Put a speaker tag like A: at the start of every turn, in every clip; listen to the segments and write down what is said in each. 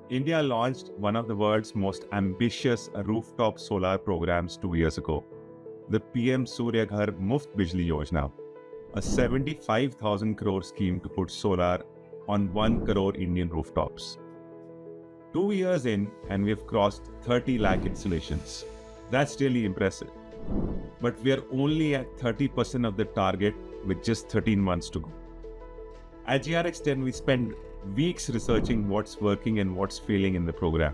A: India launched one of the world's most ambitious rooftop solar programs 2 years ago, the PM Surya Ghar Bijli Yojana, a 75,000 crore scheme to put solar on 1 crore Indian rooftops. 2 years in, and we've crossed 30 lakh installations. That's really impressive. But we are only at 30% of the target with just 13 months to go. At GRX10, we spend weeks researching what's working and what's failing in the program.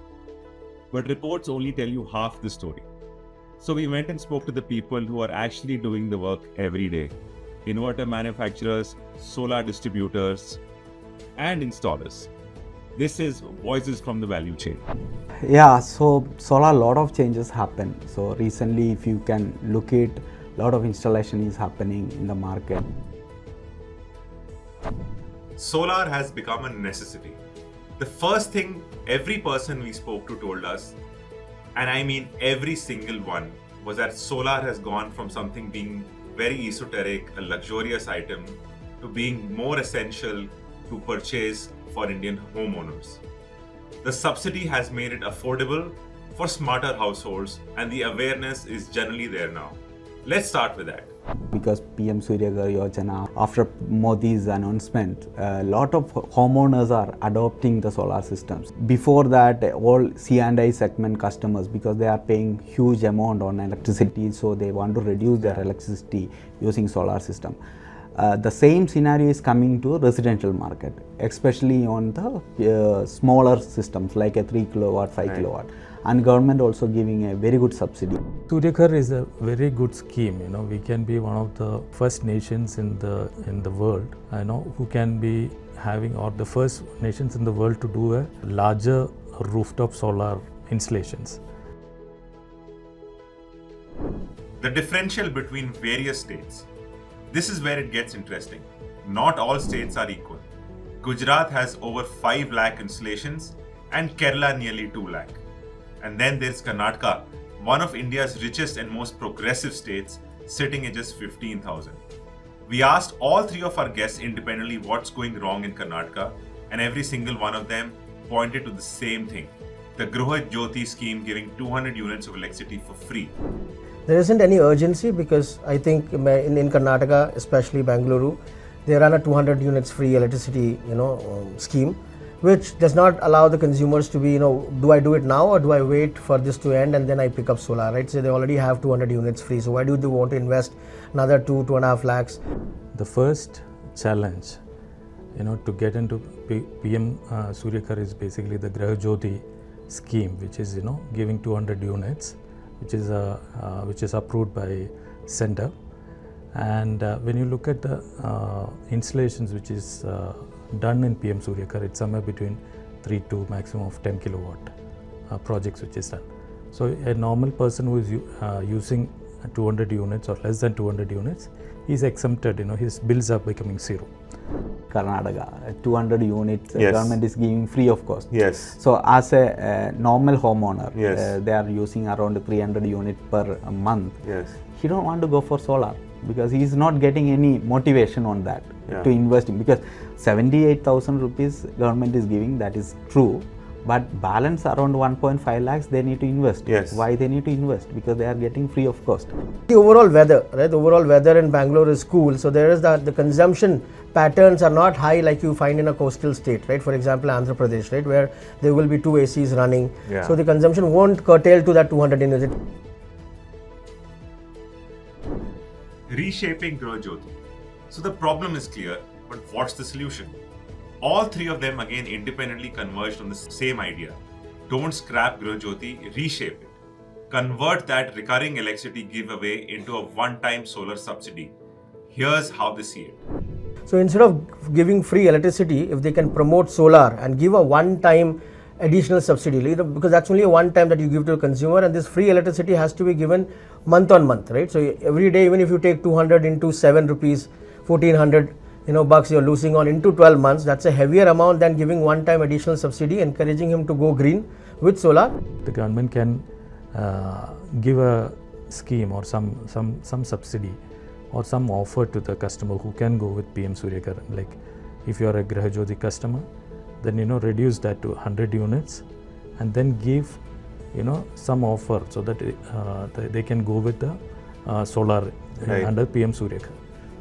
A: But reports only tell you half the story. So we went and spoke to the people who are actually doing the work every day. Inverter manufacturers, solar distributors, and installers. This is Voices from the Value Chain.
B: Yeah, so solar, a lot of changes happen. So recently, if you can look at, a lot of installation is happening in the market.
A: Solar has become a necessity. The first thing every person we spoke to told us, and I mean every single one, was that solar has gone from something being very esoteric, a luxurious item, to being more essential to purchase for Indian homeowners. The subsidy has made it affordable for smarter households, and the awareness is generally there now. Let's start with that.
B: Because PM Surya Ghar Yojana, after Modi's announcement, a lot of homeowners are adopting the solar systems. Before that, all C&I segment customers, because they are paying huge amount on electricity, so they want to reduce their electricity using solar system. The same scenario is coming to residential market, especially on the smaller systems like a 3 kilowatt, 5 kilowatt, and government also giving a very good subsidy.
C: Surya Ghar is a very good scheme. We can be one of the first nations in the world, who can be having, or the first nations in the world to do a larger rooftop solar installations.
A: The differential between various states. This is where it gets interesting. Not all states are equal. Gujarat has over 5 lakh installations and Kerala nearly 2 lakh. And then there's Karnataka, one of India's richest and most progressive states, sitting at just 15,000. We asked all three of our guests independently what's going wrong in Karnataka, and every single one of them pointed to the same thing: the Gruha Jyothi scheme giving 200 units of electricity for free.
D: There isn't any urgency because I think in Karnataka, especially Bangalore, they run a 200 units free electricity scheme, which does not allow the consumers to be, do I do it now or do I wait for this to end and then I pick up solar, right? So they already have 200 units free. So why do they want to invest another 2.5 lakhs?
C: The first challenge, to get into PM Surya Ghar is basically the Gruha Jyothi scheme, which is, giving 200 units, which is approved by center. And when you look at the installations which is done in PM Surya Ghar, it's somewhere between 3 to maximum of 10 kilowatt projects which is done. So a normal person who is using 200 units or less than 200 units is exempted, his bills are becoming zero.
B: Karnataka, 200 units,
A: Yes.
B: government is giving free of cost.
A: Yes.
B: So as a normal homeowner,
A: Yes.
B: they are using around 300 units per month.
A: Yes.
B: He don't want to go for solar because he is not getting any motivation on that to invest in, because 78,000 rupees government is giving, that is true, but balance around 1.5 lakhs they need to invest.
A: Yes.
B: Why they need to invest? Because they are getting free of cost.
D: The overall weather, right? The overall weather in Bangalore is cool. So there is the consumption patterns are not high like you find in a coastal state, right? For example, Andhra Pradesh, right? Where there will be 2 ACs running.
A: Yeah.
D: So the consumption won't curtail to that 200 units.
A: Reshaping Gruha Jyothi. So the problem is clear, but what's the solution? All three of them again independently converged on the same idea. Don't scrap Gruha Jyothi, reshape it. Convert that recurring electricity giveaway into a one-time solar subsidy. Here's how they see it.
D: So instead of giving free electricity, if they can promote solar and give a one-time additional subsidy, because that's only a one time that you give to a consumer, and this free electricity has to be given month on month, right? So every day, even if you take 200 into 7 rupees, 1400 bucks you're losing on into 12 months, that's a heavier amount than giving one time additional subsidy, encouraging him to go green with solar.
C: The government can give a scheme or some subsidy or some offer to the customer who can go with PM Surya Ghar. Like if you are a Gruha Jyothi customer, then reduce that to 100 units and then give some offer so that they can go with the solar under PM Surya Ghar.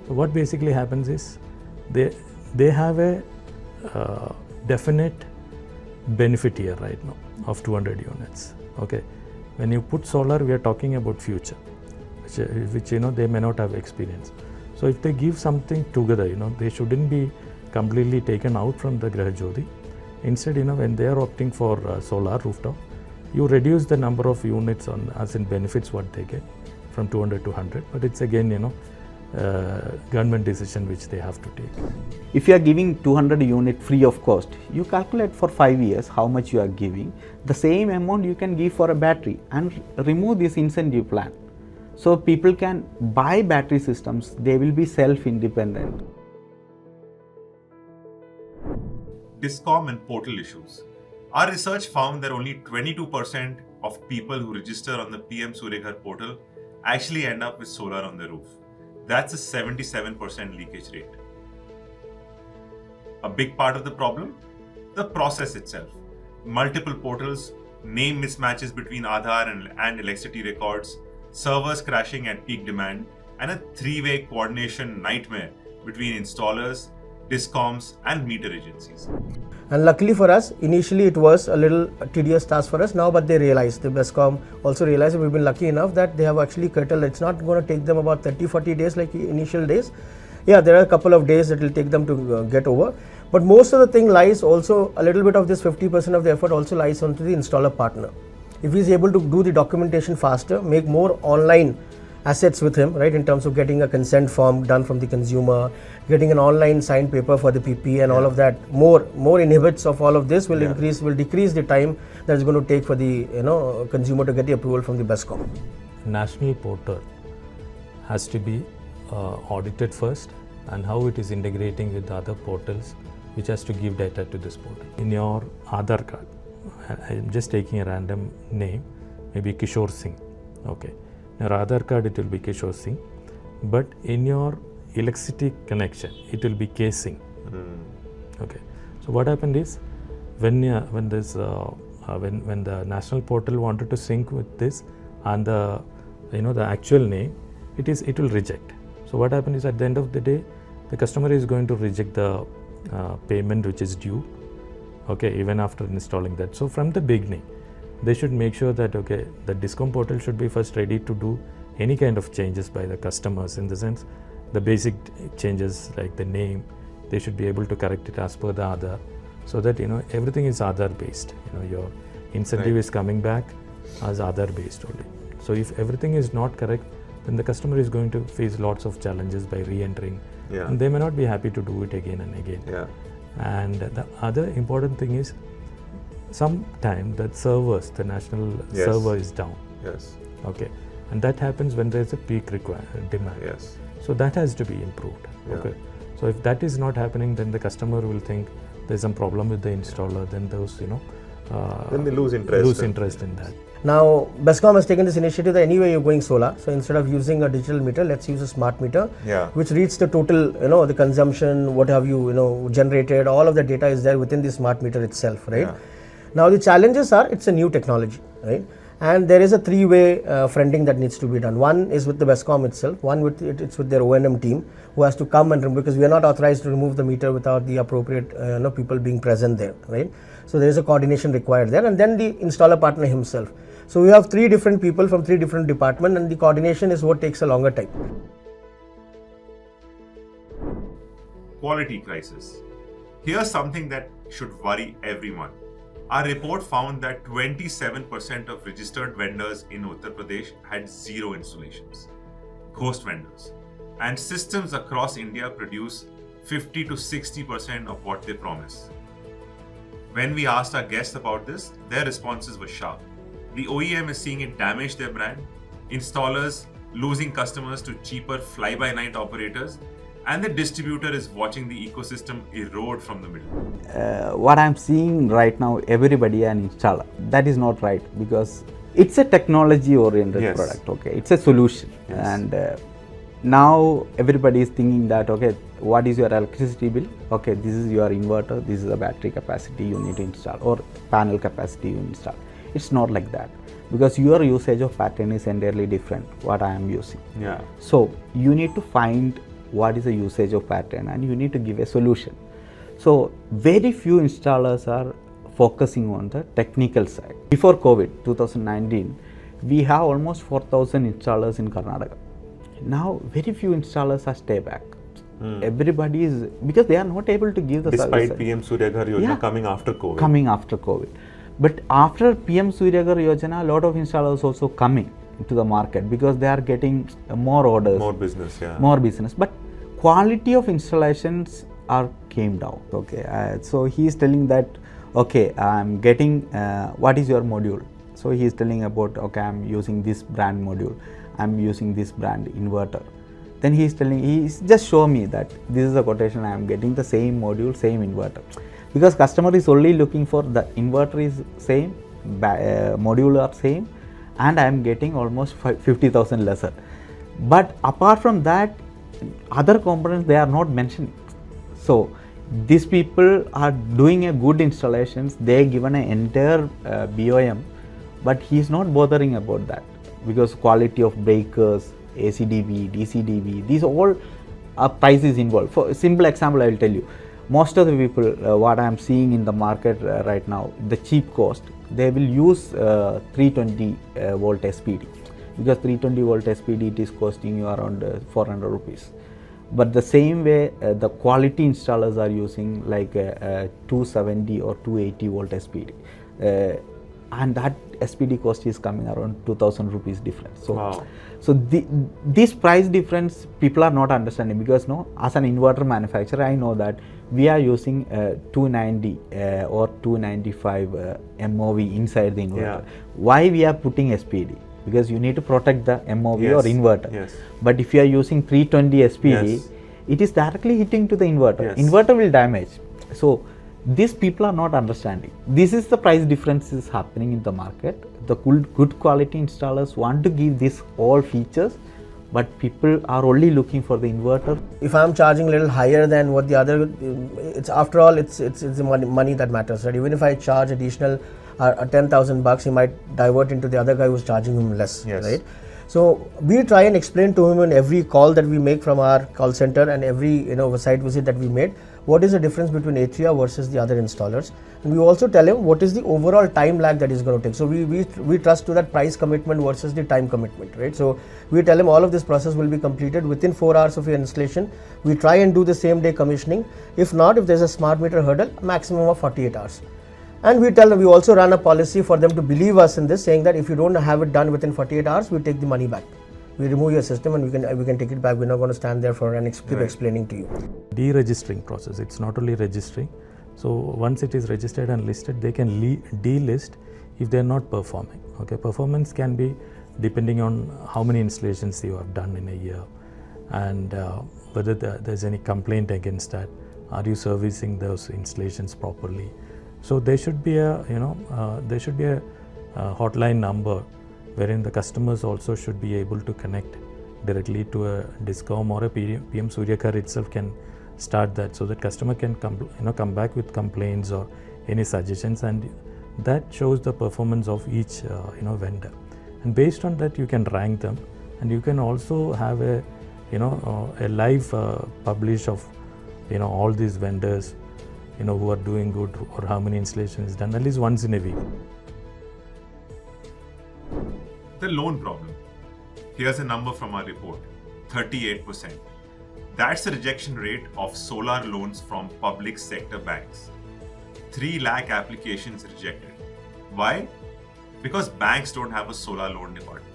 C: So what basically happens is they have a definite benefit here right now of 200 units. Okay, when you put solar, we are talking about future, which they may not have experience. So if they give something together, they shouldn't be completely taken out from the Gruha Jyothi. Instead, when they are opting for solar rooftop, you reduce the number of units on as in benefits what they get from 200 to 100. But it's again, government decision which they have to take.
B: If you are giving 200 unit free of cost, you calculate for 5 years how much you are giving. The same amount you can give for a battery and remove this incentive plan. So people can buy battery systems, they will be self-independent.
A: Discom and portal issues. Our research found that only 22% of people who register on the PM Surya Ghar portal actually end up with solar on their roof. That's a 77% leakage rate. A big part of the problem? The process itself. Multiple portals, name mismatches between Aadhaar and electricity records, servers crashing at peak demand, and a three-way coordination nightmare between installers, discoms, and meter agencies.
D: And luckily for us, initially it was a little tedious task for us now, but they realized, the BESCOM also realized, we've been lucky enough that they have actually curtailed. It's not going to take them about 30-40 days like initial days. Yeah, there are a couple of days that will take them to get over. But most of the thing lies also, a little bit of this 50% of the effort also lies onto the installer partner. If he's able to do the documentation faster, make more online assets with him, right, in terms of getting a consent form done from the consumer, getting an online signed paper for the PP and all of that, more inhibits of all of this will decrease the time that is going to take for the consumer to get the approval from the BESCOM.
C: National portal has to be audited first, and how it is integrating with the other portals which has to give data to this portal. In your Aadhaar card, I'm just taking a random name, maybe Kishore Singh. Okay, in your Aadhaar card it will be Kishore Singh, but in your electricity connection it will be K Singh. Okay, so what happened is when the national portal wanted to sync with this and the actual name, it will reject. So what happened is at the end of the day, the customer is going to reject the payment which is due. Okay, even after installing that. So from the beginning, they should make sure that the discom portal should be first ready to do any kind of changes by the customers, in the sense the basic changes like the name, they should be able to correct it as per the Aadhaar, so that everything is Aadhaar based. Your incentive is coming back as Aadhaar based only. So if everything is not correct, then the customer is going to face lots of challenges by re-entering, and they may not be happy to do it again and again. And the other important thing is, sometimes that servers, the national server is down. Okay, and that happens when there is a peak demand. So that has to be improved. Okay, so if that is not happening, then the customer will think there's some problem with the installer. Then those
A: then they lose interest
C: in that.
D: Now, BESCOM has taken this initiative that anyway you're going solar. So instead of using a digital meter, let's use a smart meter, which reads the total, the consumption, what have you, generated. All of the data is there within the smart meter itself, right? Now the challenges are, it's a new technology, right? And there is a three-way friending that needs to be done. One is with the BESCOM itself. One it's with their O&M team, who has to come and remove, because we are not authorized to remove the meter without the appropriate people being present there, right? So there is a coordination required there, and then the installer partner himself. So we have 3 different people from 3 different departments, and the coordination is what takes a longer time.
A: Quality crisis. Here's something that should worry everyone. Our report found that 27% of registered vendors in Uttar Pradesh had 0 installations. Ghost vendors. And systems across India produce 50 to 60% of what they promise. When we asked our guests about this, their responses were sharp. The OEM is seeing it damage their brand, installers losing customers to cheaper fly-by-night operators, and the distributor is watching the ecosystem erode from the middle.
B: What I'm seeing right now, everybody an installer. That is not right, because it's a technology-oriented product. Okay, it's a solution, and now everybody is thinking that, okay, what is your electricity bill? Okay, this is your inverter, this is the battery capacity you need to install, or panel capacity you install. It's not like that, because your usage of pattern is entirely different what I am using.
A: Yeah.
B: So you need to find what is the usage of pattern and you need to give a solution. So very few installers are focusing on the technical side. Before COVID 2019, we have almost 4,000 installers in Karnataka. Now very few installers are stay back. Everybody is, because they are not able to give the
A: Despite
B: service.
A: PM Surya Ghar Yojana
B: Yeah.
A: coming after COVID.
B: Coming after COVID. But after PM Surya Ghar Yojana, a lot of installers also coming into the market because they are getting more orders.
A: More business, yeah.
B: More business. But quality of installations are came down. Okay, so he is telling that, okay, I'm getting, what is your module? So he is telling about, okay, I'm using this brand module, I'm using this brand inverter. Then he is telling, he is just show me that this is the quotation I am getting, the same module, same inverter. Because customer is only looking for the inverter is same, module are same, and I am getting almost 50,000 lesser. But apart from that, other components they are not mentioning. So these people are doing a good installations, they given an entire BOM, but he is not bothering about that, because quality of breakers, ACDB, DCDB, these all prices involved. For a simple example, I will tell you, most of the people what I am seeing in the market right now, the cheap cost, they will use 320 volt SPD, because 320 volt SPD it is costing you around 400 rupees. But the same way the quality installers are using like 270 or 280 volt SPD, and that SPD cost is coming around 2000 rupees difference. So,
A: Wow.
B: so this price difference people are not understanding, because no, as an inverter manufacturer, I know that we are using 290 or 295 MOV inside the inverter.
A: Yeah.
B: Why we are putting SPD? Because you need to protect the MOV
A: Yes,
B: or inverter.
A: yes.
B: But if you are using 320 SPD,
A: Yes.
B: it is directly hitting to the inverter.
A: Yes.
B: Inverter will damage. So these people are not understanding. This is the price difference is happening in the market. The good quality installers want to give this all features, but people are only looking for the inverter.
D: If I'm charging a little higher than what the other, it's after all, it's the money that matters, right? Even if I charge additional 10,000 bucks, he might divert into the other guy who's charging him less,
A: Yes.
D: right? So we try and explain to him in every call that we make from our call center and every site visit that we made, what is the difference between Atria versus the other installers, and we also tell him what is the overall time lag that is going to take. So we trust to that price commitment versus the time commitment, right? So we tell him all of this process will be completed within 4 hours of your installation. We try and do the same day commissioning. If not, if there's a smart meter hurdle, maximum of 48 hours. And we tell them, we also run a policy for them to believe us in this, saying that if you don't have it done within 48 hours, we take the money back. We remove your system and we can take it back. We're not going to stand there for and keep explaining to you.
C: Deregistering process, it's not only registering. So once it is registered and listed, they can delist if they are not performing. Okay, performance can be depending on how many installations you have done in a year, and whether there's any complaint against that. Are you servicing those installations properly? So there should be a hotline number wherein the customers also should be able to connect directly to a DISCOM, or a PM Surya Ghar itself can start that, so that customer can come back with complaints or any suggestions, and that shows the performance of each vendor, and based on that you can rank them, and you can also have a live publish of all these vendors who are doing good, or how many installations done, at least once in a week.
A: The loan problem. Here's a number from our report, 38%. That's the rejection rate of solar loans from public sector banks. 3 lakh applications rejected. Why? Because banks don't have a solar loan department.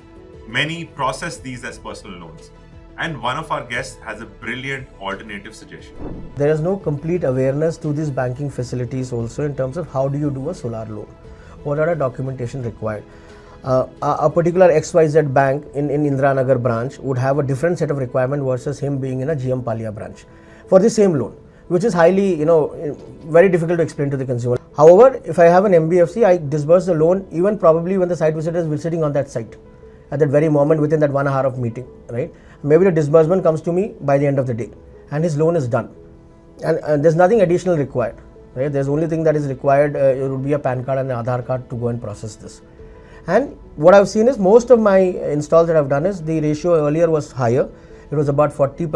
A: Many process these as personal loans. And one of our guests has a brilliant alternative suggestion.
D: There is no complete awareness to these banking facilities also in terms of how do you do a solar loan. What are the documentation required? A particular XYZ bank in Indiranagar branch would have a different set of requirement versus him being in a GM Palia branch for the same loan, which is highly, very difficult to explain to the consumer. However, if I have an MBFC, I disburse the loan even probably when the site visitor is visiting on that site at that very moment within that 1 hour of meeting, right? maybe the disbursement comes to me by the end of the day and his loan is done. And there's nothing additional required. Right? There's only thing that is required, it would be a PAN card and an Aadhaar card to go and process this. And what I've seen is most of my installs that I've done is the ratio earlier was higher. It was about 60%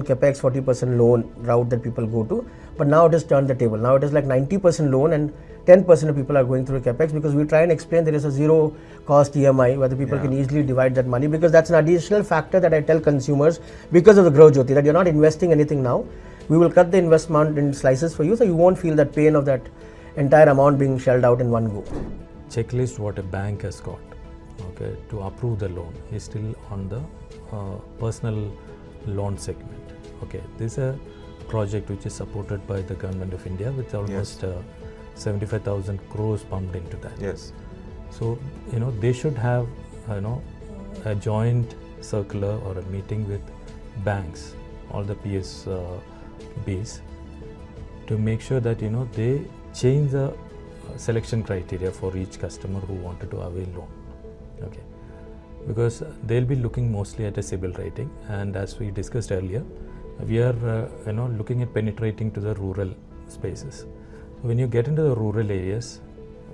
D: capex, 40% loan route that people go to. But now it has turned the table. Now it is like 90% loan and 10% of people are going through capex, because we try and explain there is a zero cost EMI where the people can easily divide that money, because that's an additional factor that I tell consumers because of the Gruha Jyothi, that you're not investing anything now. We will cut the investment in slices for you, so you won't feel that pain of that entire amount being shelled out in one go.
C: Checklist what a bank has got, okay, to approve the loan is still on the personal loan segment. Okay, this is a project which is supported by the Government of India with almost 75,000 crores pumped into that.
A: Yes.
C: So, they should have, a joint circular or a meeting with banks, all the PSBs, to make sure that, they change the selection criteria for each customer who wanted to avail loan. Okay. Because they'll be looking mostly at a CIBIL rating, and as we discussed earlier, we are, looking at penetrating to the rural spaces. When you get into the rural areas,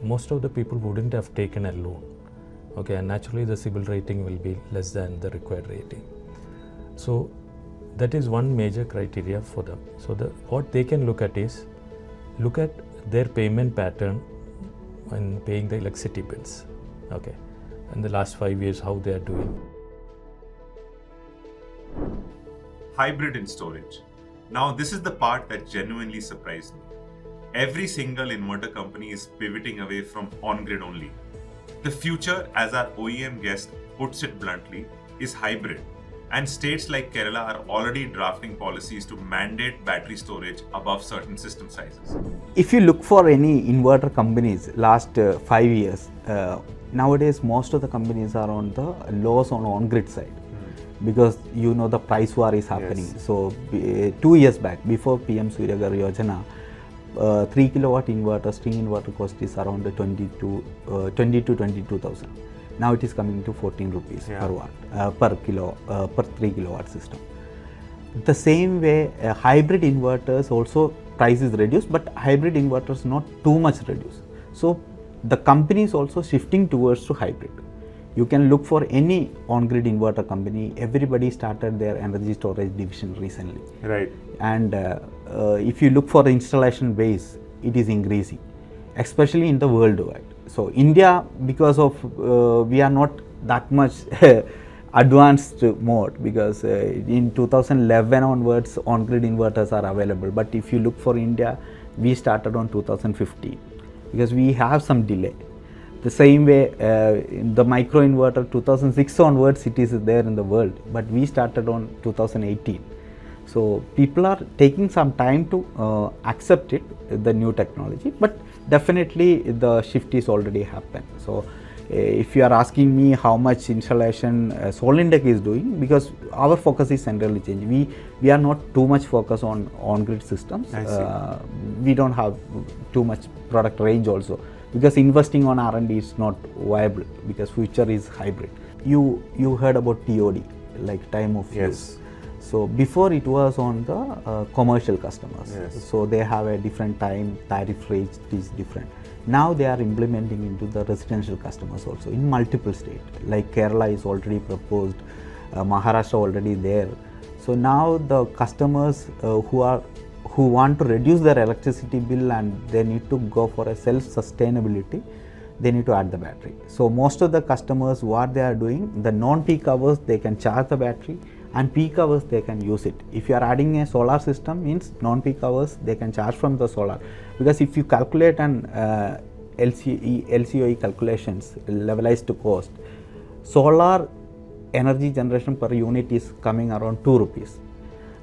C: most of the people wouldn't have taken a loan. Okay, and naturally the CIBIL rating will be less than the required rating. So that is one major criteria for them. So what they can look at is, look at their payment pattern when paying the electricity bills. Okay, in the last 5 years, how they are doing.
A: Hybrid in storage. Now, this is the part that genuinely surprised me. Every single inverter company is pivoting away from on-grid only. The future, as our OEM guest puts it bluntly, is hybrid. And states like Kerala are already drafting policies to mandate battery storage above certain system sizes.
B: If you look for any inverter companies last 5 years, nowadays most of the companies are on the lows on-grid side, because the price war is happening.
A: Yes.
B: So 2 years back, before PM Surya Ghar Yojana, 3 kilowatt inverter, string inverter cost is around 20 to 22,000. Now it is coming to 14 rupees per watt, per 3 kilowatt system. The same way, hybrid inverters also price is reduced, but hybrid inverters not too much reduced. So the company is also shifting towards to hybrid. You can look for any on-grid inverter company. Everybody started their energy storage division recently.
A: Right.
B: And if you look for the installation base, it is increasing, especially in the worldwide. So India, because of we are not that much advanced mode, because in 2011 onwards on-grid inverters are available. But if you look for India, we started on 2015, because we have some delay. The same way, the micro inverter 2006 onwards, it is there in the world, but we started on 2018. So people are taking some time to accept it, the new technology, but definitely the shift is already happened. So if you are asking me how much installation Solindec is doing, because our focus is centrally changed. We are not too much focused on grid systems. We don't have too much product range also, because investing on R&D is not viable, because future is hybrid. You heard about TOD, like time of use. So before it was on the commercial customers. So they have a different time, tariff rate is different. Now they are implementing into the residential customers also in multiple states. Like Kerala is already proposed, Maharashtra already there. So now the customers who want to reduce their electricity bill and they need to go for a self-sustainability, they need to add the battery. So most of the customers, what they are doing, the non-peak hours they can charge the battery, and peak hours they can use it. If you are adding a solar system, means non-peak hours they can charge from the solar, because if you calculate an LCOE calculations, levelized to cost, solar energy generation per unit is coming around 2 rupees,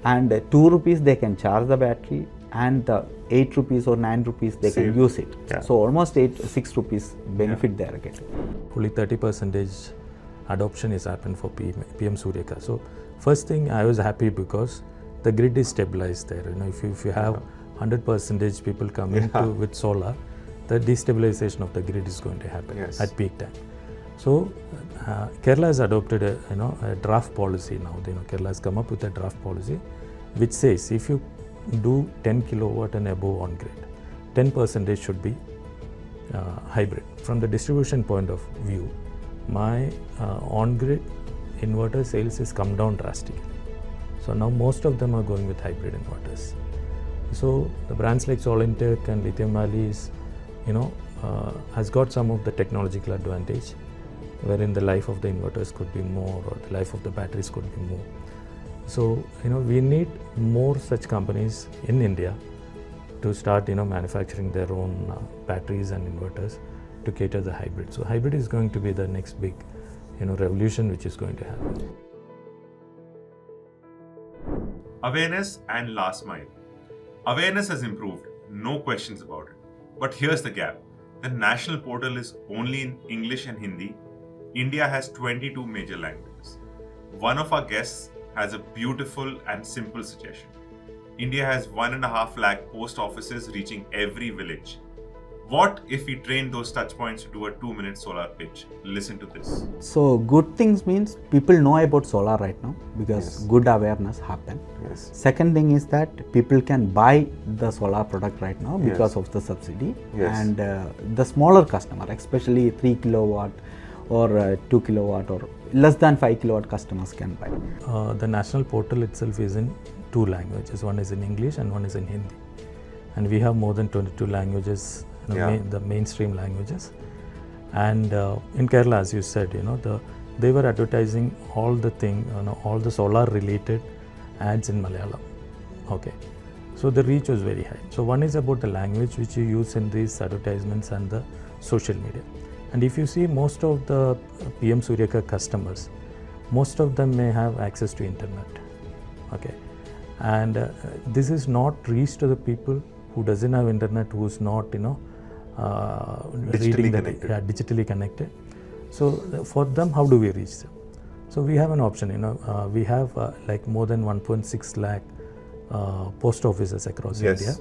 B: and 2 rupees they can charge the battery, and the 8 rupees or 9 rupees they can use it. So almost 6 rupees benefit they are getting.
C: Fully 30% adoption is happened for PM Surya Ghar. So first thing, I was to because the grid is stabilized there. If you have 100% people coming with solar, the destabilization of the grid is going to happen at peak time. So Kerala has adopted a draft policy now. Kerala has come up with a draft policy which says if you do 10 kilowatt and above on grid, 10% should be hybrid. From the distribution point of view, my on grid inverter sales has come down drastically. So now most of them are going with hybrid inverters. So the brands like Solintech and Lithium Valley is, has got some of the technological advantage, wherein the life of the inverters could be more, or the life of the batteries could be more. So we need more such companies in India to start manufacturing their own batteries and inverters to cater the hybrid. So hybrid is going to be the next big revolution which is going to happen.
A: Awareness and last mile. Awareness has improved, no questions about it. But here's the gap. The national portal is only in English and Hindi. India has 22 major languages. One of our guests has a beautiful and simple suggestion. India has 1.5 lakh post offices reaching every village. What if we train those touch points to do a 2-minute solar pitch? Listen to this.
B: So good things means people know about solar right now because good awareness happen. Second thing is that people can buy the solar product right now because of the subsidy. And the smaller customer, especially 3 kilowatt or 2 kilowatt or less than 5 kilowatt customers can buy.
C: The national portal itself is in 2 languages. One is in English and one is in Hindi. And we have more than 22 languages, the mainstream languages. And in Kerala, as you said, they were advertising all the all the solar related ads in Malayalam. Okay. So the reach was very high. So one is about the language which you use in these advertisements and the social media. And if you see most of the PM Surya Ghar customers, most of them may have access to internet. Okay. And this is not reached to the people who doesn't have internet, who's not, digitally connected. So for them, how do we reach them? So we have an option, we have like more than 1.6 lakh post offices across India.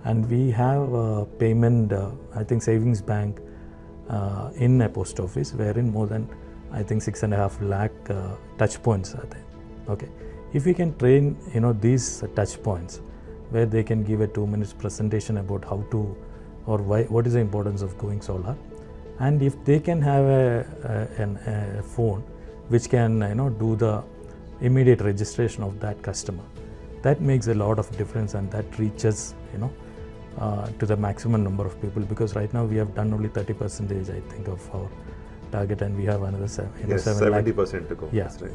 C: And we have payment, I think savings bank in a post office, wherein more than, I think 6.5 lakh touch points are there. Okay. If we can train, these touch points, where they can give a 2 minutes presentation about how to, or why, what is the importance of going solar, and if they can have a phone which can do the immediate registration of that customer, that makes a lot of difference, and that reaches to the maximum number of people, because right now we have done only 30% I think of our target, and we have another
A: 70% to go.
C: Yeah.
A: That's right.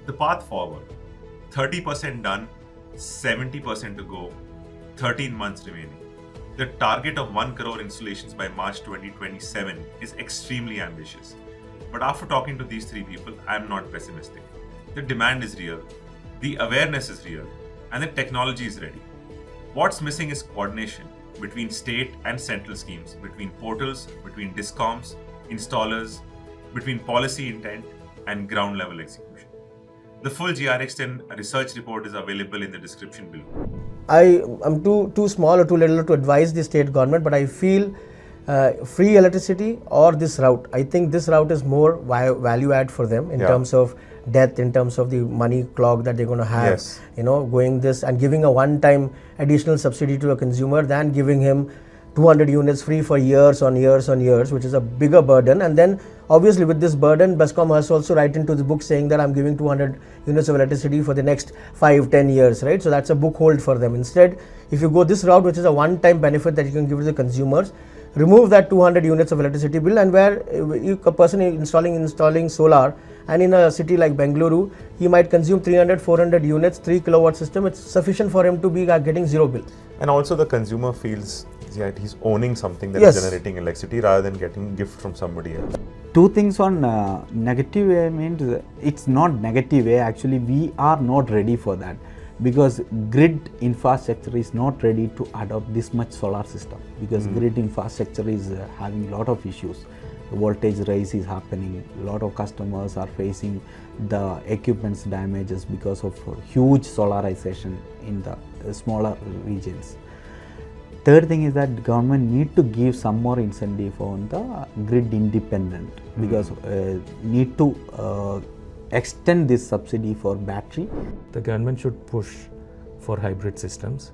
A: The path forward. 30% done, 70% to go, 13 months remaining. The target of 1 crore installations by March 2027 is extremely ambitious. But after talking to these 3 people, I am not pessimistic. The demand is real, the awareness is real, and the technology is ready. What's missing is coordination between state and central schemes, between portals, between discoms, installers, between policy intent and ground level execution. The full GRX10 research report is available in the description below.
D: I'm too small or too little to advise the state government, but I feel free electricity or this route. I think this route is more value add for them in terms of depth, in terms of the money clock that they're going to have, going this and giving a one-time additional subsidy to a consumer than giving him 200 units free for years on years on years, which is a bigger burden. And then obviously with this burden, Bescom has also written into the book saying that I'm giving 200 units of electricity for the next 5-10 years, right? So that's a book hold for them. Instead, if you go this route, which is a one-time benefit that you can give to the consumers, remove that 200 units of electricity bill, and where a person installing solar, and in a city like Bangalore, he might consume 300-400 units, 3 kilowatt system. It's sufficient for him to be getting zero bill.
E: And also the consumer feels that he's owning something that is generating electricity rather than getting gift from somebody else.
B: 2 things on negative way means it's not negative way, actually we are not ready for that, because grid infrastructure is not ready to adopt this much solar system, because grid infrastructure is having a lot of issues. The voltage rise is happening, a lot of customers are facing the equipment's damages because of huge solarization in the smaller regions. Third thing is that government need to give some more incentive on the grid independent, because need to extend this subsidy for battery.
C: The government should push for hybrid systems,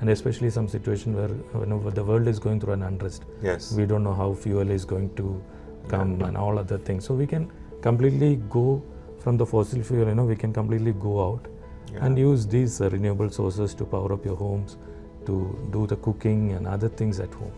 C: and especially some situation where the world is going through an unrest.
E: Yes.
C: We don't know how fuel is going to come and all other things. So we can completely go from the fossil fuel, we can completely go out and use these renewable sources to power up your homes, to do the cooking and other things at home.